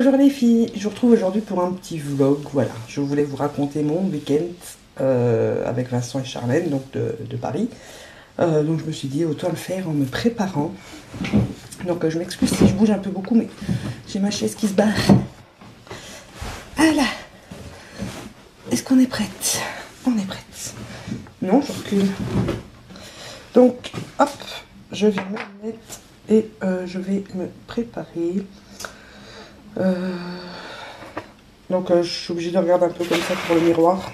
Bonjour les filles, je vous retrouve aujourd'hui pour un petit vlog, voilà. Je voulais vous raconter mon week-end avec Vincent et Charlène, donc de Paris. Donc je me suis dit autant le faire en me préparant. Donc je m'excuse si je bouge un peu beaucoup, mais j'ai ma chaise qui se barre. Voilà. Est-ce qu'on est prête? On est prête. Non, je recule. Donc, hop, je vais me mettre et je vais me préparer. Donc je suis obligée de regarder un peu comme ça pour le miroir.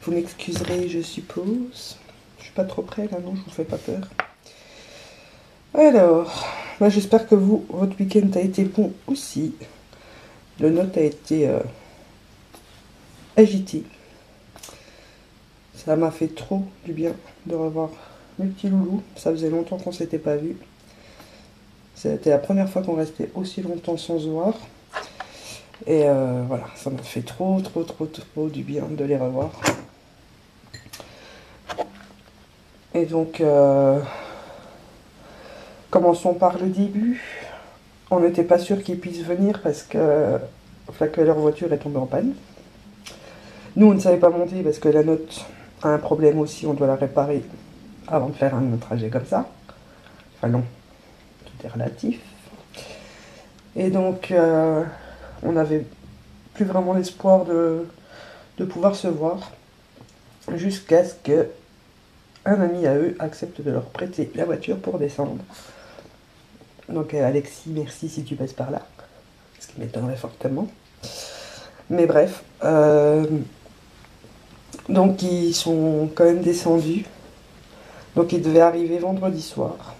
Vous m'excuserez, je suppose. Je suis pas trop près là, non, je vous fais pas peur. Alors, bah, j'espère que votre week-end a été bon aussi. Le nôtre a été agité. Ça m'a fait trop du bien de revoir mes petits loulous. Ça faisait longtemps qu'on s'était pas vus. C'était la première fois qu'on restait aussi longtemps sans se voir. Et voilà, ça m'a fait trop du bien de les revoir. Et donc, commençons par le début. On n'était pas sûr qu'ils puissent venir parce que leur voiture est tombée en panne. Nous, on ne savait pas monter parce que la nôtre a un problème aussi, on doit la réparer avant de faire un trajet comme ça. Enfin non, tout est relatif. Et donc, on n'avait plus vraiment l'espoir de pouvoir se voir jusqu'à ce que un ami à eux accepte de leur prêter la voiture pour descendre. Donc Alexis, merci si tu passes par là, ce qui m'étonnerait fortement. Mais bref, donc ils sont quand même descendus. Donc ils devaient arriver vendredi soir.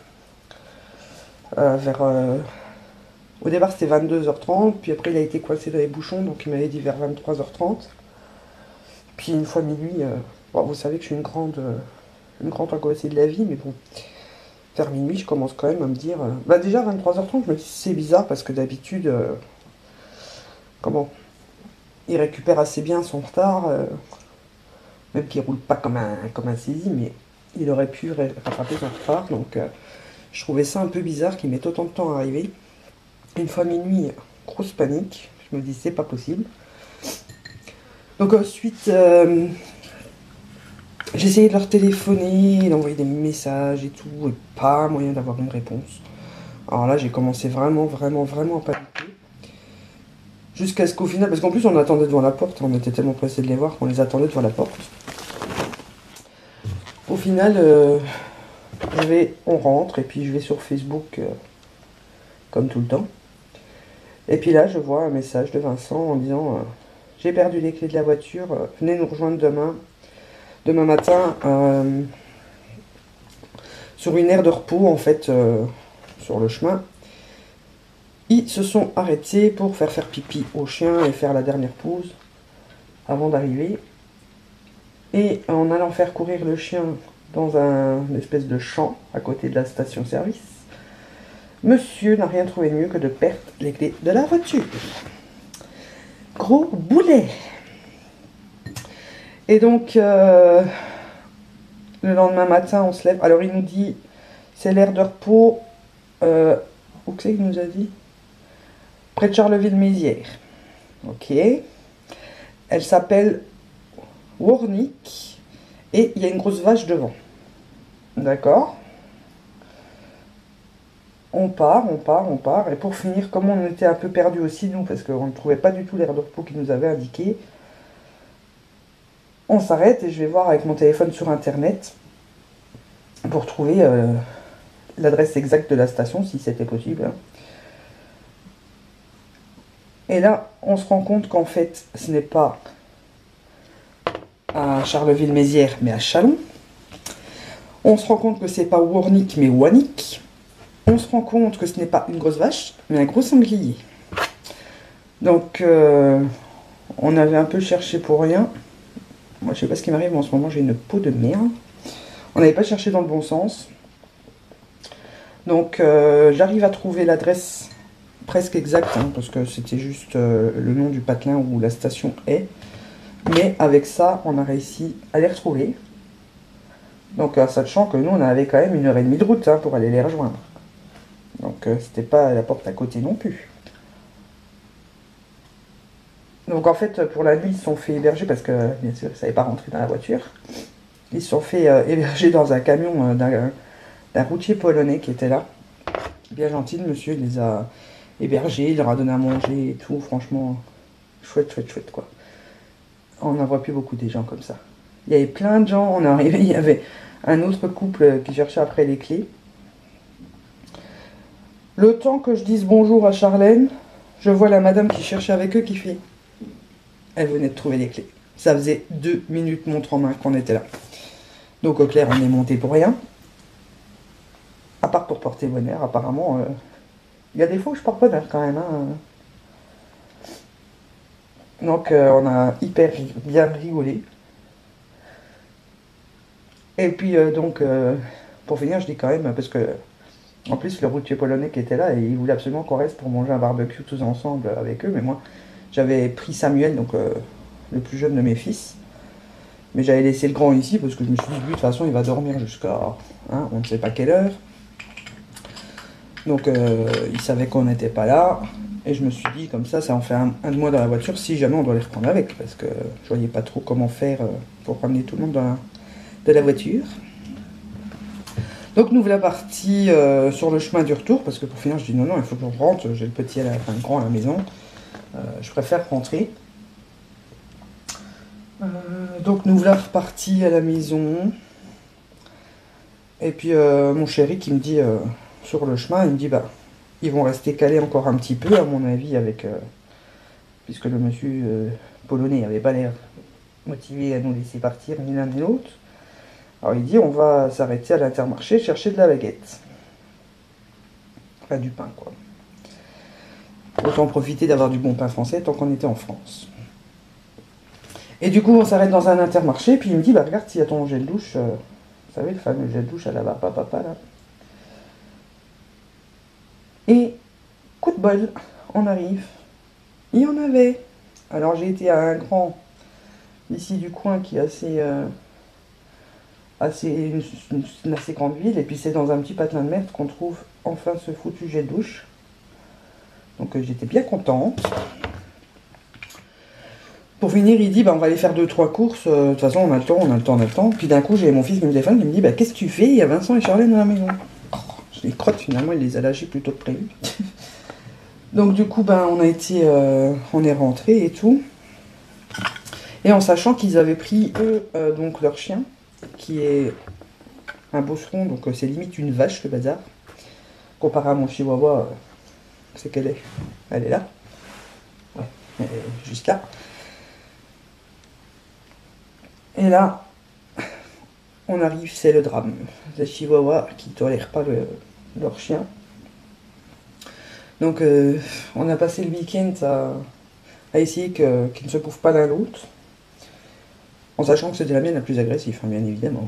Au départ c'était 22h30, puis après il a été coincé dans les bouchons, donc il m'avait dit vers 23h30. Puis une fois minuit, bon, vous savez que je suis une grande angoissée de la vie, mais bon, vers minuit je commence quand même à me dire... bah déjà 23h30 je me dis c'est bizarre parce que d'habitude, il récupère assez bien son retard, même qu'il roule pas comme un saisi, mais il aurait pu rattraper son retard, donc je trouvais ça un peu bizarre qu'il mette autant de temps à arriver. Une fois minuit, grosse panique, je me dis c'est pas possible. Donc ensuite, j'ai essayé de leur téléphoner, d'envoyer des messages et tout, et pas moyen d'avoir une réponse. Alors là, j'ai commencé vraiment à paniquer. Jusqu'à ce qu'au final, parce qu'en plus on attendait devant la porte, on était tellement pressés de les voir qu'on les attendait devant la porte. Au final, on rentre et puis je vais sur Facebook comme tout le temps. Et puis là, je vois un message de Vincent en disant j'ai perdu les clés de la voiture, venez nous rejoindre demain matin sur une aire de repos en fait, sur le chemin. Ils se sont arrêtés pour faire pipi au chien et faire la dernière pause avant d'arriver. Et en allant faire courir le chien dans une espèce de champ à côté de la station-service, monsieur n'a rien trouvé de mieux que de perdre les clés de la voiture. Gros boulet. Et donc, le lendemain matin, on se lève. Alors, il nous dit, c'est l'aire de repos. Où c'est qu'il nous a dit? Près de Charleville-Mézières. Ok. Elle s'appelle Warnick. Et il y a une grosse vache devant. D'accord. On part. Et pour finir, comme on était un peu perdu aussi, nous, parce qu'on ne trouvait pas du tout l'aire de repos qu'il nous avait indiqué, on s'arrête et je vais voir avec mon téléphone sur internet pour trouver l'adresse exacte de la station, si c'était possible. Et là, on se rend compte qu'en fait, ce n'est pas à Charleville-Mézières, mais à Châlons. On se rend compte que c'est pas Warnick, mais Wanik. On se rend compte que ce n'est pas une grosse vache, mais un gros sanglier. Donc, on avait un peu cherché pour rien. Moi, je sais pas ce qui m'arrive, mais en ce moment, j'ai une peau de merde. On n'avait pas cherché dans le bon sens. Donc, j'arrive à trouver l'adresse presque exacte, hein, parce que c'était juste le nom du patelin où la station est. Mais avec ça, on a réussi à les retrouver. Donc, sachant que nous, on avait quand même 1h30 de route hein, pour aller les rejoindre. Donc, c'était pas à la porte à côté non plus. Donc en fait, pour la nuit, ils se sont fait héberger parce que, bien sûr, ils ne savaient pas rentrer dans la voiture. Ils se sont fait héberger dans un camion d'un routier polonais qui était là. Bien gentil, le monsieur, il les a hébergés, il leur a donné à manger et tout. Franchement, chouette, chouette, chouette, quoi. On n'en voit plus beaucoup des gens comme ça. Il y avait plein de gens, on est arrivé, il y avait un autre couple qui cherchait après les clés. Le temps que je dise bonjour à Charlène, je vois la madame qui cherchait avec eux qui fait... Elle venait de trouver les clés. Ça faisait 2 minutes montre en main qu'on était là. Donc au clair, on est monté pour rien. À part pour porter bonheur, apparemment. Il y a des fois où je porte bonheur quand même. Hein. Donc on a hyper bien rigolé. Et puis donc, pour finir, je dis quand même, parce que en plus le routier polonais qui était là, il voulait absolument qu'on reste pour manger un barbecue tous ensemble avec eux. Mais moi, j'avais pris Samuel, donc le plus jeune de mes fils. Mais j'avais laissé le grand ici parce que je me suis dit, lui, de toute façon, il va dormir jusqu'à, hein, on ne sait pas quelle heure. Donc, il savait qu'on n'était pas là. Et je me suis dit, comme ça en fait un de moi dans la voiture si jamais on doit les reprendre avec. Parce que je voyais pas trop comment faire pour ramener tout le monde de la voiture. Donc, nous voilà partis sur le chemin du retour. Parce que pour finir, je dis, non, il faut que je rentre. J'ai le petit, enfin, le grand à la maison. Je préfère rentrer. Donc nous voilà repartis à la maison. Et puis mon chéri qui me dit sur le chemin, il me dit bah ils vont rester calés encore un petit peu à mon avis avec puisque le monsieur polonais n'avait pas l'air motivé à nous laisser partir ni l'un ni l'autre. Alors il dit on va s'arrêter à l'Intermarché chercher de la baguette. Enfin du pain quoi. Autant profiter d'avoir du bon pain français tant qu'on était en France. Et du coup, on s'arrête dans un Intermarché, puis il me dit, bah regarde s'il y a ton gel douche, vous savez, le fameux gel douche à la barbe à papa, là. Et, coup de bol, on arrive. Il y en avait. Alors j'ai été à un grand, ici du coin, qui est une assez grande ville, et puis c'est dans un petit patelin de merde qu'on trouve enfin ce foutu gel douche. Donc j'étais bien contente. Pour finir, il dit, bah, on va aller faire 2-3 courses. De toute façon, on a le temps, on a le temps, on a le temps. Puis d'un coup, j'ai mon fils qui me téléphone, il me dit, bah, qu'est-ce que tu fais? Il y a Vincent et Charlène à la maison. Oh, je les crotte, finalement, il les a lâchés plus tôt que prévu. Donc du coup, ben, on est rentré et tout. Et en sachant qu'ils avaient pris, eux, donc leur chien, qui est un bosseron, donc c'est limite une vache, le bazar. Comparé à mon chihuahua, c'est qu'elle est. Elle est là. Ouais, elle est juste là. Et là, on arrive, c'est le drame. Les chihuahuas qui ne tolèrent pas leur chien. Donc, on a passé le week-end à essayer qu'ils ne se bouffent pas l'un l'autre. En sachant que c'était la mienne la plus agressive, hein, bien évidemment.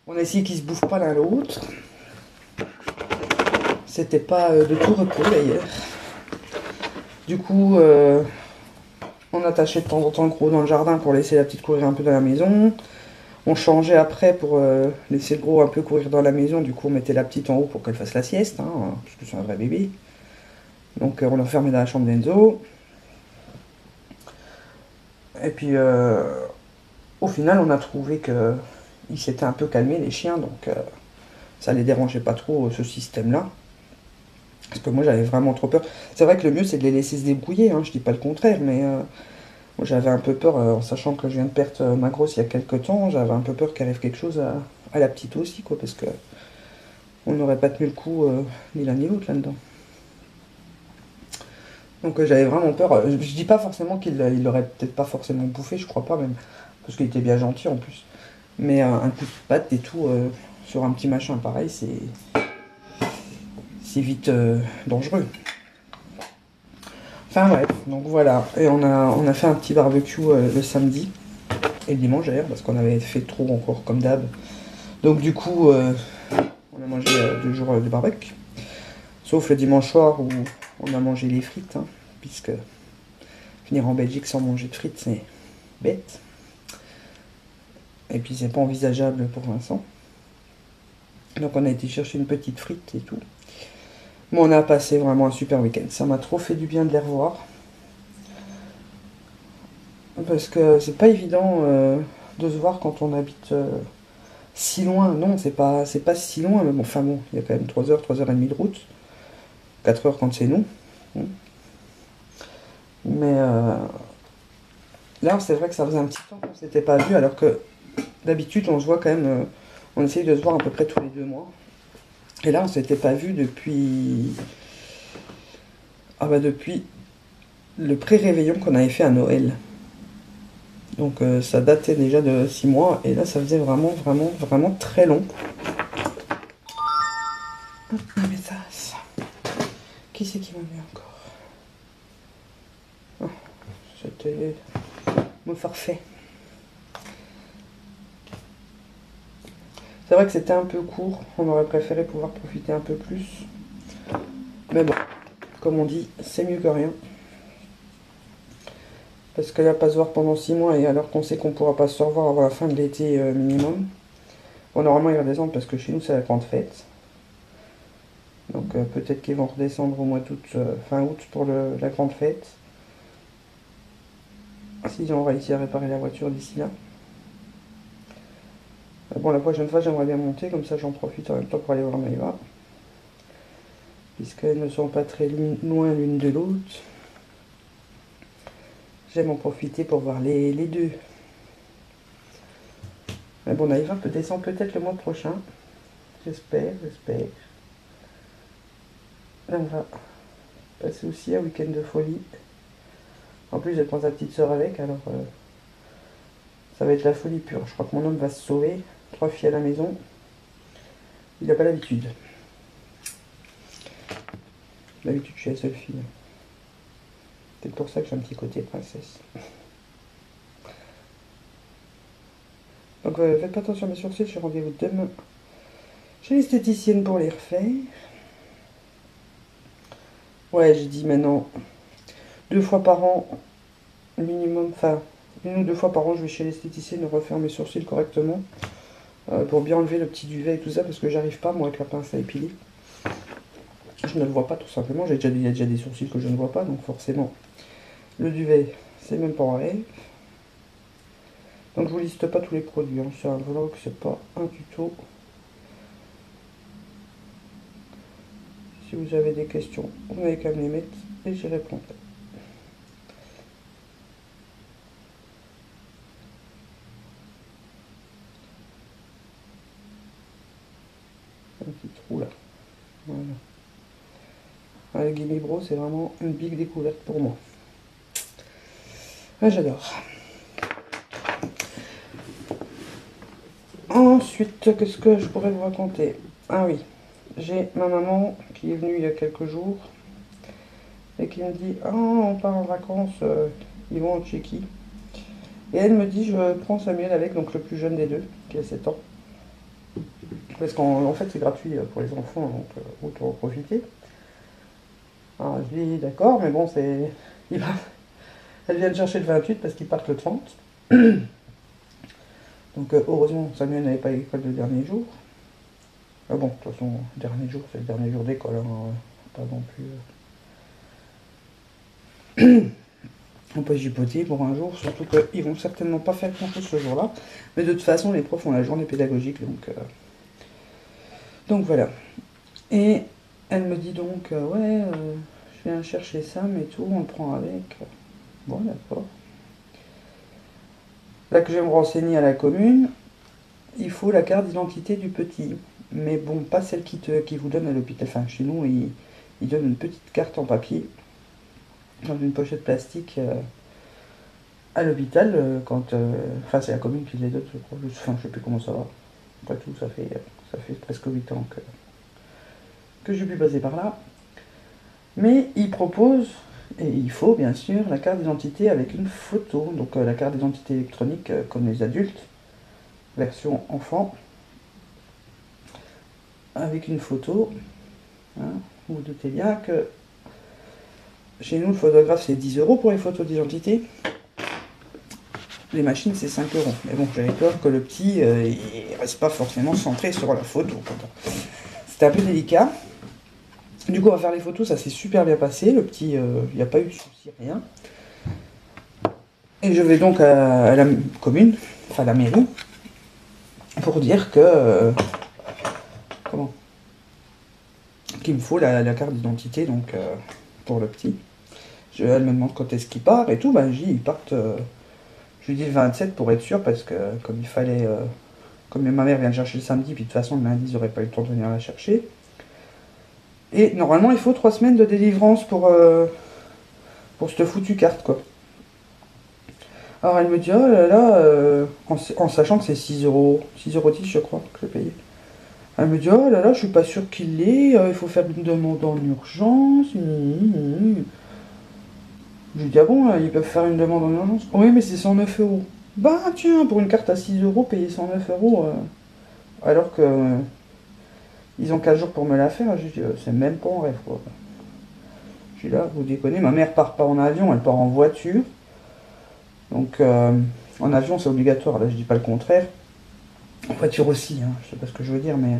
On a essayé qu'ils ne se bouffent pas l'un l'autre. C'était pas de tout repos d'ailleurs. Du coup, on attachait de temps en temps le gros dans le jardin pour laisser la petite courir un peu dans la maison. On changeait après pour laisser le gros un peu courir dans la maison. Du coup, on mettait la petite en haut pour qu'elle fasse la sieste, hein, parce que c'est un vrai bébé. Donc, on l'enfermait dans la chambre d'Enzo. Et puis, au final, on a trouvé qu'ils s'étaient un peu calmés, les chiens. Donc, ça les dérangeait pas trop, ce système-là. Parce que moi, j'avais vraiment trop peur. C'est vrai que le mieux, c'est de les laisser se débrouiller. Hein, je dis pas le contraire, mais... moi, j'avais un peu peur, en sachant que je viens de perdre ma grosse il y a quelques temps, j'avais un peu peur qu'il arrive quelque chose à la petite aussi, quoi, parce que on n'aurait pas tenu le coup ni l'un ni l'autre là-dedans. Donc j'avais vraiment peur. Je dis pas forcément qu'il l'aurait peut-être pas forcément bouffé, je crois pas même, parce qu'il était bien gentil en plus. Mais un coup de patte et tout sur un petit machin pareil, c'est vite dangereux. Enfin bref, donc voilà, et on a fait un petit barbecue le samedi et le dimanche d'ailleurs, parce qu'on avait fait trop encore comme d'hab. Donc du coup, on a mangé 2 jours de barbecue, sauf le dimanche soir où on a mangé les frites, hein, puisque finir en Belgique sans manger de frites, c'est bête. Et puis c'est pas envisageable pour Vincent. Donc on a été chercher une petite frite et tout. Mais on a passé vraiment un super week-end. Ça m'a trop fait du bien de les revoir. Parce que c'est pas évident de se voir quand on habite si loin. Non, c'est pas si loin, mais bon, enfin bon, il y a quand même 3 heures et demie de route. 4 heures quand c'est nous. Mais là, c'est vrai que ça faisait un petit temps qu'on s'était pas vu, alors que d'habitude, on se voit quand même, on essaye de se voir à peu près tous les 2 mois. Et là, on s'était pas vu depuis, ah bah depuis le pré-réveillon qu'on avait fait à Noël. Donc ça datait déjà de 6 mois, et là, ça faisait vraiment, vraiment, vraiment très long. Mais ça. Qui c'est qui m'a mis encore? Oh, c'était mon forfait. C'est vrai que c'était un peu court, on aurait préféré pouvoir profiter un peu plus. Mais bon, comme on dit, c'est mieux que rien. Parce que là, pas se voir pendant 6 mois, et alors qu'on sait qu'on pourra pas se revoir avant la fin de l'été minimum. Bon, normalement, ils redescendent parce que chez nous, c'est la grande fête. Donc peut-être qu'ils vont redescendre au mois d'août, fin août pour la grande fête. S'ils ont réussi à réparer la voiture d'ici là. Bon, la prochaine fois, j'aimerais bien monter, comme ça j'en profite en même temps pour aller voir Maïva. Puisqu'elles ne sont pas très loin l'une de l'autre. J'aime en profiter pour voir les deux. Mais bon, Maïva peut descendre peut-être le mois prochain. J'espère. Là, on va passer aussi un week-end de folie. En plus, elle prend sa petite soeur avec, alors ça va être la folie pure. Je crois que mon homme va se sauver. 3 filles à la maison. Il n'a pas l'habitude. D'habitude, je suis la seule fille. C'est pour ça que j'ai un petit côté princesse. Donc, faites pas attention à mes sourcils, j'ai rendez-vous demain chez l'esthéticienne pour les refaire. Ouais, j'ai dit maintenant 2 fois par an, minimum, enfin, 1 ou 2 fois par an, je vais chez l'esthéticienne refaire mes sourcils correctement. Pour bien enlever le petit duvet et tout ça, parce que j'arrive pas, moi, avec la pince à épiler. Je ne le vois pas, tout simplement. Il y a déjà des sourcils que je ne vois pas, donc forcément, le duvet, c'est même pas vrai. Donc je vous liste pas tous les produits, hein. C'est un vlog, c'est pas un tuto. Si vous avez des questions, vous n'avez qu'à me les mettre et j'y répondrai. Un petit trou là. Voilà. Le Gimme Bro, c'est vraiment une big découverte pour moi. Ah, j'adore. Ensuite, qu'est-ce que je pourrais vous raconter? Ah oui, j'ai ma maman qui est venue il y a quelques jours et qui me dit « Ah, on part en vacances, ils vont en Tchéquie. » Et elle me dit « Je prends Samuel avec, donc le plus jeune des deux, qui a 7 ans. » Parce qu'en fait, c'est gratuit pour les enfants, donc autant en profiter. Alors je dis « D'accord, mais bon, c'est... » Elle vient de chercher le 28 parce qu'ils partent le 30. Donc heureusement, Samuel n'avait pas l'école le dernier jour. Ah bon, de toute façon, le dernier jour, c'est le dernier jour d'école, hein, pas non plus... On peut chipoter pour un jour, surtout qu'ils vont certainement pas faire grand-chose ce jour-là. Mais de toute façon, les profs ont la journée pédagogique, donc voilà. Et elle me dit donc, ouais, je viens chercher Sam et tout, on le prend avec. Bon, d'accord. Là que je vais me renseigner à la commune, il faut la carte d'identité du petit. Mais bon, pas celle qui vous donne à l'hôpital. Enfin, chez nous, ils donnent une petite carte en papier, dans une pochette plastique, à l'hôpital, quand... Enfin, c'est la commune qui les donne, je crois. Enfin, je sais plus comment ça va. Après tout, ça fait presque 8 ans que j'ai pu passer par là. Mais ils proposent, et il faut bien sûr, la carte d'identité avec une photo. Donc la carte d'identité électronique comme les adultes, version enfant, avec une photo. Hein. Vous vous doutez bien que chez nous, le photographe, c'est 10 € pour les photos d'identité. Les machines, c'est 5 €. Mais bon, j'avais peur que le petit, il reste pas forcément centré sur la photo. C'était un peu délicat. Du coup, on va faire les photos, ça s'est super bien passé. Le petit, il n'y a pas eu de soucis, rien. Et je vais donc à la commune, enfin à la mairie, pour dire que... comment qu'il me faut la carte d'identité, donc pour le petit. Elle me demande quand est-ce qu'il part et tout, bah je dis ils partent... je lui dis le 27 pour être sûr, parce que comme il fallait... comme ma mère vient de chercher le samedi, puis de toute façon le lundi, ils n'auraient pas eu le temps de venir la chercher. Et normalement, il faut 3 semaines de délivrance pour cette foutue carte, quoi. Alors elle me dit, oh là là, en sachant que c'est 6 euros, 6,10 € je crois que j'ai payé. Elle me dit, oh là là, je suis pas sûre qu'il l'ait, il faut faire une demande en urgence. Je lui dis, ah bon, ils peuvent faire une demande en urgence? Oui, mais c'est 109 euros. Bah tiens, pour une carte à 6 euros, payer 109 euros, alors que ils ont 4 jours pour me la faire. Je dis, c'est même pas en rêve, quoi. Je suis là, vous déconnez, ma mère part pas en avion, elle part en voiture. Donc en avion c'est obligatoire, là je dis pas le contraire. En voiture aussi, hein, je sais pas ce que je veux dire, mais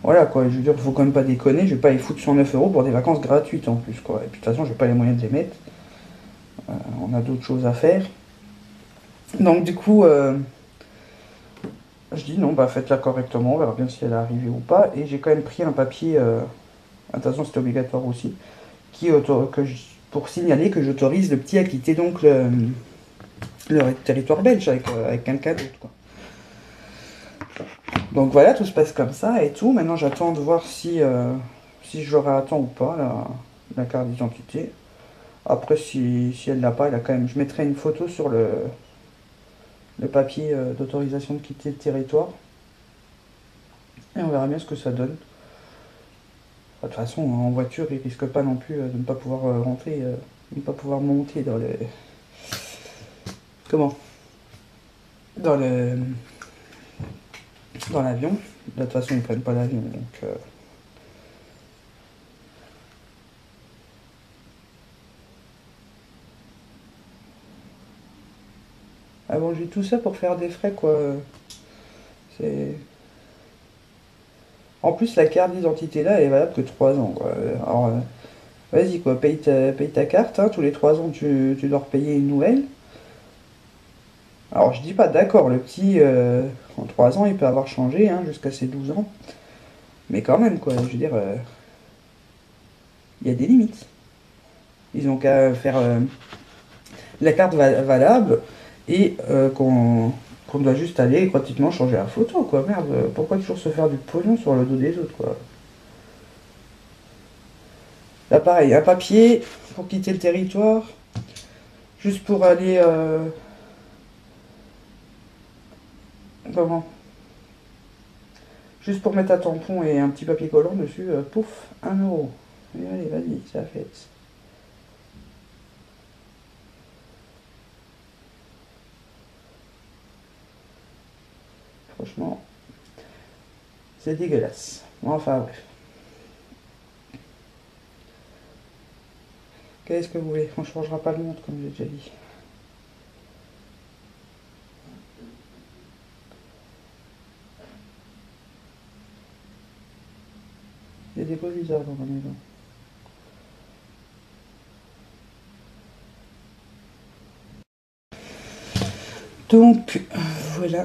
voilà quoi, je veux dire, faut quand même pas déconner, je vais pas les foutre 109 euros pour des vacances gratuites en plus quoi. Et puis de toute façon j'ai pas les moyens de les mettre, on a d'autres choses à faire. Donc du coup, je dis non, bah faites-la correctement, on verra bien si elle est arrivée ou pas. Et j'ai quand même pris un papier, attention c'était obligatoire aussi, pour signaler que j'autorise le petit à quitter donc le territoire belge avec quelqu'un d'autre quoi. Donc voilà, tout se passe comme ça et tout. Maintenant, j'attends de voir si je l'aurai à temps ou pas, la carte d'identité. Après, si elle l'a pas, elle a quand même. Je mettrai une photo sur le papier d'autorisation de quitter le territoire. Et on verra bien ce que ça donne. De toute façon, en voiture, il risque pas non plus de ne pas pouvoir rentrer, de ne pas pouvoir monter dans le. Comment? Dans le. Dans l'avion. De toute façon, ils prennent pas l'avion, donc. Ah bon, j'ai tout ça pour faire des frais, quoi. C'est... En plus, la carte d'identité là, elle est valable que 3 ans, quoi. Alors, vas-y, quoi, paye ta carte, hein, tous les 3 ans, tu dois repayer une nouvelle. Alors, je dis pas d'accord, le petit, en 3 ans, il peut avoir changé, hein, jusqu'à ses 12 ans. Mais quand même, quoi, je veux dire, il y a des limites. Ils ont qu'à faire la carte valable et qu'on doit juste aller gratuitement changer la photo, quoi. Merde, pourquoi toujours se faire du pognon sur le dos des autres, quoi. Là, pareil, un papier pour quitter le territoire, juste pour aller... comment? Juste pour mettre un tampon et un petit papier collant dessus, pouf, 1 €. Et allez, vas-y, c'est la fête. Franchement, c'est dégueulasse. Enfin, bref. Qu'est-ce que vous voulez? On ne changera pas le monde, comme j'ai déjà dit. Il y a des bruits bizarres dans la maison. Donc, voilà.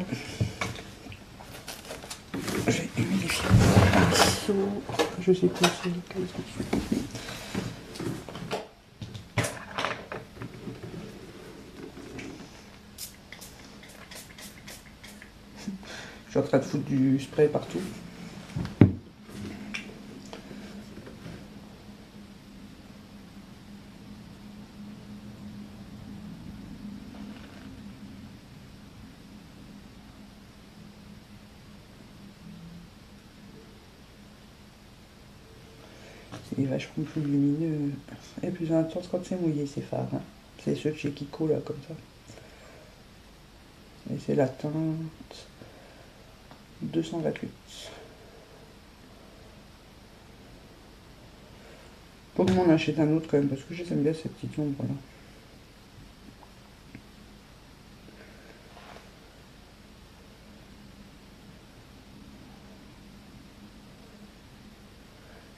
Je vais humidifier le pinceau. Je sais plus c'est lequel. Je suis en train de foutre du spray partout. C'est vachement plus lumineux et plus intense quand c'est mouillé, ces fards. Hein. C'est ceux de chez Kiko, là, comme ça. Et c'est la teinte 228. Faut que m'en achète un autre quand même, parce que j'aime bien cette petite ombre là.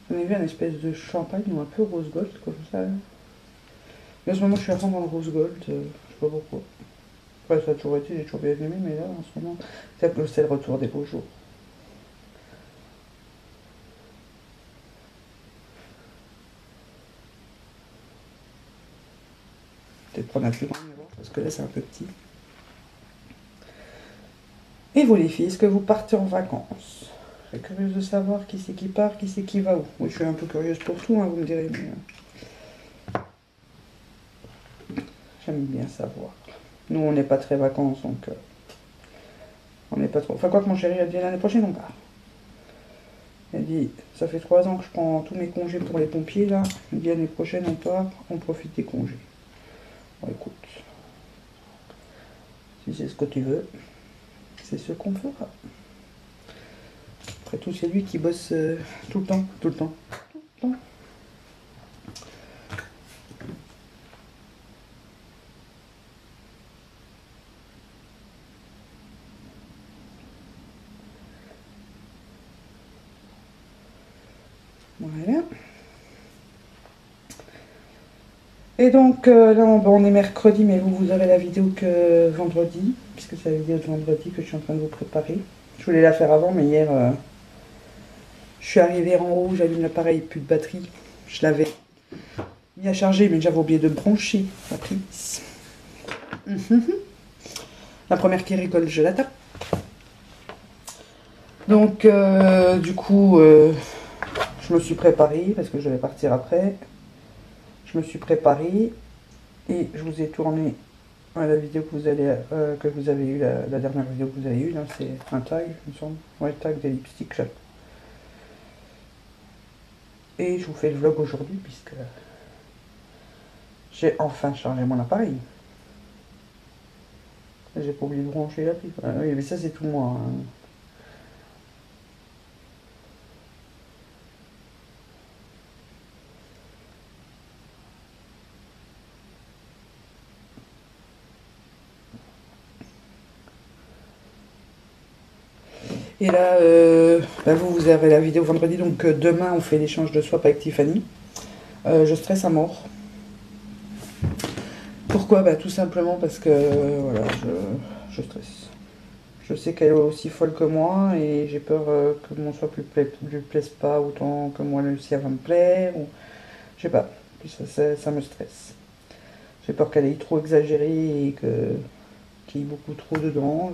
J'en ai vu un espèce de champagne ou un peu rose gold comme ça. Mais en ce moment je suis à fond dans le rose gold. Je pas pourquoi. Après, ça a toujours été, j'ai toujours bien aimé, mais là, en ce moment, c'est le retour des beaux jours. Peut-être prendre un plus grand miroir, parce que là, c'est un peu petit. Et vous, les filles, est-ce que vous partez en vacances? Je suis curieuse de savoir qui c'est qui part, qui c'est qui va où. Oui, je suis un peu curieuse pour tout, hein, vous me direz, mais j'aime bien savoir. Nous, on n'est pas très vacances, donc on n'est pas trop. Enfin, quoi que mon chéri a dit l'année prochaine, on part. Il a dit, ça fait 3 ans que je prends tous mes congés pour les pompiers, là. Il dit, l'année prochaine, on part, on profite des congés. Bon, écoute, si c'est ce que tu veux, c'est ce qu'on fera. Après tout, c'est lui qui bosse tout le temps, tout le temps, tout le temps. Voilà. Et donc là, on est mercredi, mais vous aurez la vidéo que vendredi, puisque c'est la vidéo de vendredi que je suis en train de vous préparer. Je voulais la faire avant, mais hier, je suis arrivée en haut, j'allume l'appareil, plus de batterie. Je l'avais mis à charger, mais j'avais oublié de brancher la prise. La première qui rigole, je la tape. Donc, du coup, je me suis préparée, parce que je vais partir après. Je me suis préparée et je vous ai tourné la vidéo que vous avez eue, la dernière vidéo que vous avez eue, là, c'est un tag, il me semble. Ouais, tag des lipsticks. Et je vous fais le vlog aujourd'hui, puisque j'ai enfin chargé mon appareil. J'ai pas oublié de brancher la prise. Ah, oui, mais ça, c'est tout moi. Hein. Et là, vous avez la vidéo vendredi, donc demain on fait l'échange de swap avec Tiffany. Je stresse à mort. Pourquoi? Tout simplement parce que voilà, je stresse. Je sais qu'elle est aussi folle que moi et j'ai peur que mon swap lui plaise pas autant que moi le sien va me plaire. Ou je sais pas, ça me stresse. J'ai peur qu'elle ait trop exagéré et qu'il y ait beaucoup trop dedans.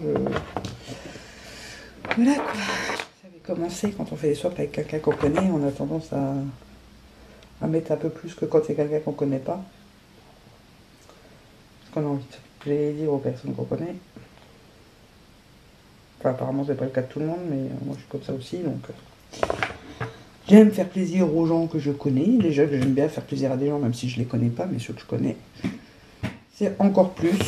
Voilà quoi. Ça avait commencé quand on fait des swaps avec quelqu'un qu'on connaît, on a tendance à mettre un peu plus que quand c'est quelqu'un qu'on connaît pas. Parce qu'on a envie de faire plaisir aux personnes qu'on connaît. Enfin, apparemment c'est pas le cas de tout le monde, mais moi je suis comme ça aussi, donc j'aime faire plaisir aux gens que je connais. Déjà que j'aime bien faire plaisir à des gens, même si je les connais pas, mais ceux que je connais, c'est encore plus.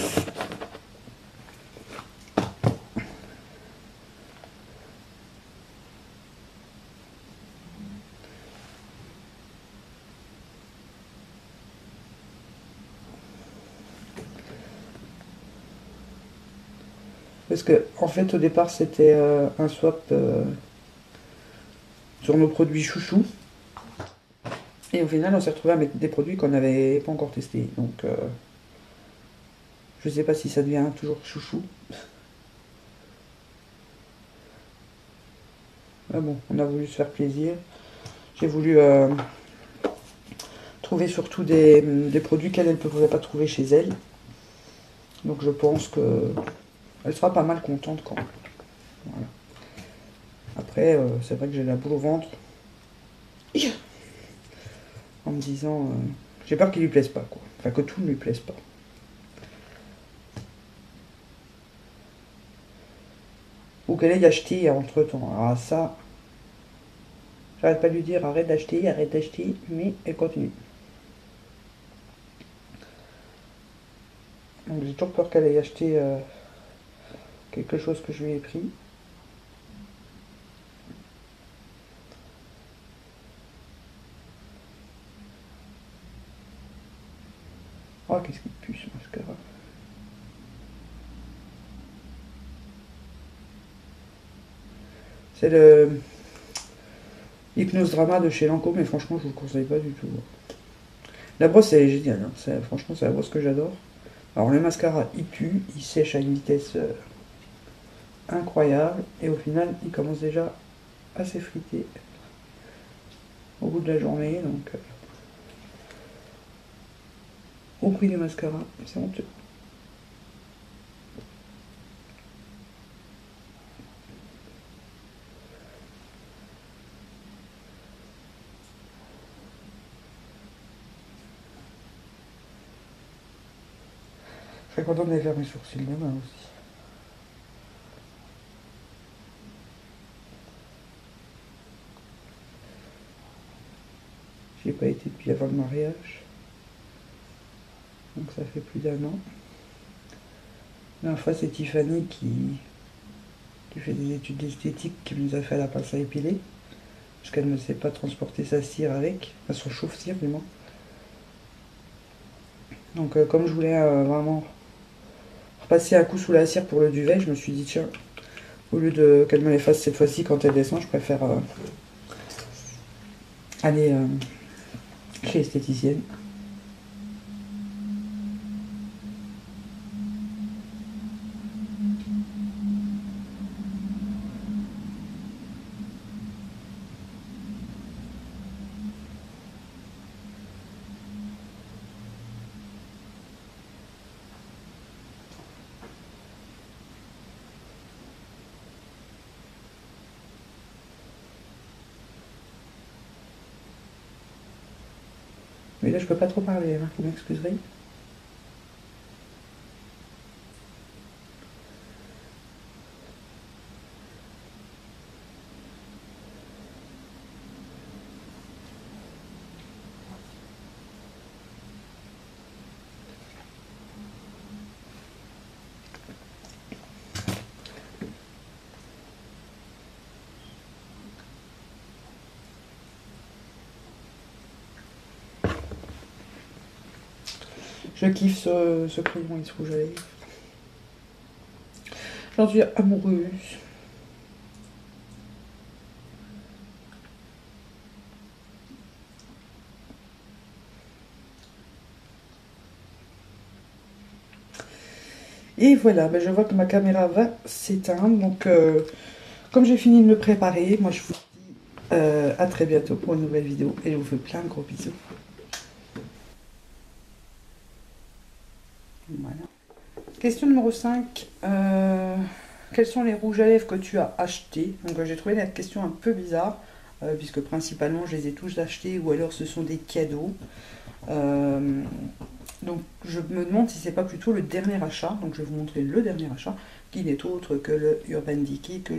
Parce que, en fait, au départ, c'était un swap sur nos produits chouchous. Et au final, on s'est retrouvé avec des produits qu'on n'avait pas encore testés. Donc, je sais pas si ça devient toujours chouchou. Mais bon, on a voulu se faire plaisir. J'ai voulu trouver surtout des produits qu'elle ne pouvait pas trouver chez elle. Donc, je pense que elle sera pas mal contente quand même. Voilà. Après, c'est vrai que j'ai la boule au ventre. En me disant... j'ai peur qu'il lui plaise pas, quoi. Enfin, que tout ne lui plaise pas. Ou qu'elle ait acheté entre-temps. Alors ça... j'arrête pas de lui dire arrête d'acheter, mais elle continue. Donc j'ai toujours peur qu'elle ait acheté quelque chose que je lui ai pris. Oh, qu'est-ce qu'il pue ce mascara. C'est le Hypnose Drama de chez Lancôme, mais franchement, je vous le conseille pas du tout. La brosse, elle est géniale. Hein. Franchement, c'est la brosse que j'adore. Alors le mascara il tue, il sèche à une vitesse incroyable et au final il commence déjà à s'effriter au bout de la journée, donc au prix du mascara, c'est honteux. Je serais contente d'aller faire mes sourcils demain aussi. J'y ai pas été depuis avant le mariage. Donc ça fait plus d'1 an. La dernière fois c'est Tiffany qui fait des études d'esthétique qui nous a fait la pince à épiler. Parce qu'elle ne sait pas transporter sa cire avec. Enfin son chauffe-cire du moins. Donc comme je voulais vraiment repasser un coup sous la cire pour le duvet, je me suis dit tiens, au lieu de qu'elle me les fasse cette fois-ci quand elle descend, je préfère aller chez l'esthéticienne. Mais là je peux pas trop parler, hein, vous m'excuserez. Je kiffe ce crayon, il se rouge à lèvres. J'en suis amoureuse. Et voilà, ben je vois que ma caméra va s'éteindre. Donc, comme j'ai fini de me préparer, moi je vous dis à très bientôt pour une nouvelle vidéo. Et je vous fais plein de gros bisous. Voilà. Question numéro 5. Quels sont les rouges à lèvres que tu as achetés? Donc j'ai trouvé la question un peu bizarre, puisque principalement je les ai tous achetés ou alors ce sont des cadeaux. Donc je me demande si c'est pas plutôt le dernier achat. Donc je vais vous montrer le dernier achat, qui n'est autre que le Urban Decay que